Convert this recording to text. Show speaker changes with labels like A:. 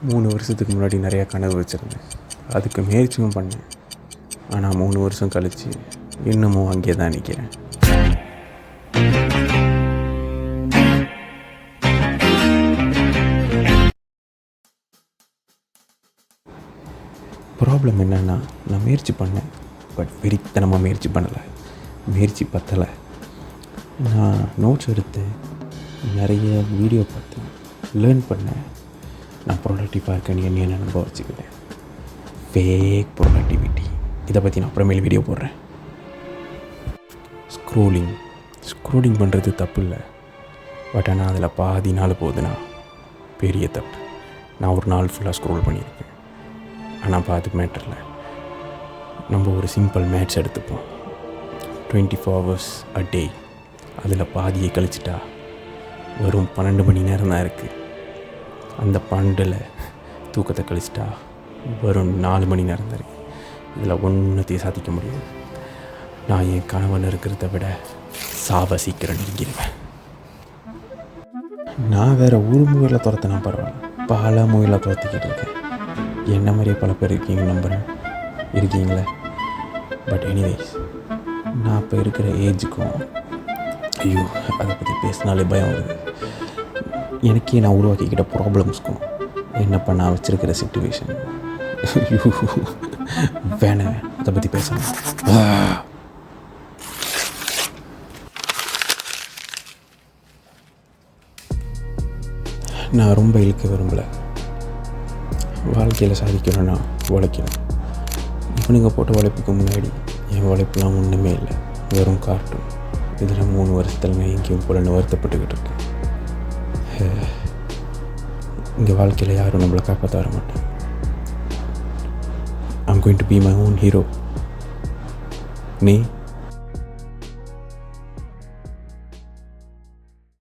A: 3 வருஷத்துக்கு முன்னாடி நிறையா கனவு வச்சுருந்தேன், அதுக்கு முயற்சியும் பண்ணேன். ஆனால் 3 வருஷம் கழித்து இன்னமும் அங்கே தான் நிற்கிறேன். ப்ராப்ளம் என்னென்னா, நான் முயற்சி பண்ணேன், பட் வெறித்தனமாக முயற்சி பண்ணலை, முயற்சி பத்தலை. நான் நோட்ஸ் எடுத்தேன், நிறைய வீடியோ பார்த்தேன், லேர்ன் பண்ணேன். நான் ப்ரொடக்டிவாக இருக்கேன்னு என்ன நம்ப வச்சுக்கிட்டேன். Fake productivity. இதை பற்றி நான் அப்புறமேல் வீடியோ போடுறேன். ஸ்க்ரோலிங் பண்ணுறது தப்பு இல்லை, பட் ஆனால் அதில் பாதி நாள் போகுதுன்னா பெரிய தப்பு. நான் ஒரு நாள் ஃபுல்லாக ஸ்க்ரோல் பண்ணியிருக்கேன், ஆனால் பாதி மேட்டரில். நம்ம ஒரு சிம்பிள் மேட்ச் எடுத்துப்போம், 24 hours a day. அதில் பாதியை கழிச்சிட்டா வெறும் 12 மணி நேரம் தான் இருக்குது. அந்த 12 தூக்கத்தை கழிச்சிட்டா வெறும் 4 மணி நேரம் தான் இருக்குது. இதில் ஒன்றுத்தையும் சாதிக்க முடியாது. நான் என் கணவன் இருக்கிறத விட சாவ சீக்கிரம் நெருங்கிடுவேன். நான் வேறு ஒரு மூவியில் துரத்தினா பரவாயில்ல, பல மூவியில் துரத்திக்கிட்டு இருக்கேன். என்ன மாதிரியே பல பேர் இருக்கீங்க, நம்புகிறேன், இருக்கீங்களே. பட் எனிவேஸ், நான் இப்போ இருக்கிற ஏஜுக்கும், ஐயோ அதை பற்றி பேசினாலே பயம் வருது. எனக்கே நான் உருவாக்கிக்கிட்ட ப்ராப்ளம்ஸ்க்கும் என்ன பண்ண வச்சுருக்கிற சிச்சுவேஷன், ஐயோ வேணாம், அதை பற்றி பேசணும். நான் ரொம்ப இழுக்க விரும்பலை. வாழ்க்கையில் சாதிக்கணும்னா உழைக்கணும். இவனுங்க போட்ட உழைப்புக்கு முன்னாடி என் உழைப்புலாம் ஒன்றுமே இல்லை, வெறும் கார்ட்டூன். இதில் 3 வருஷத்தில் நான் எங்கேயும் போலன்னு வருத்தப்பட்டுக்கிட்டு இருக்கேன். இங்கே வாழ்க்கையில் யாரும் நம்மளை காப்பாற்ற வர மாட்டேன். I'm going to be my own hero. நீ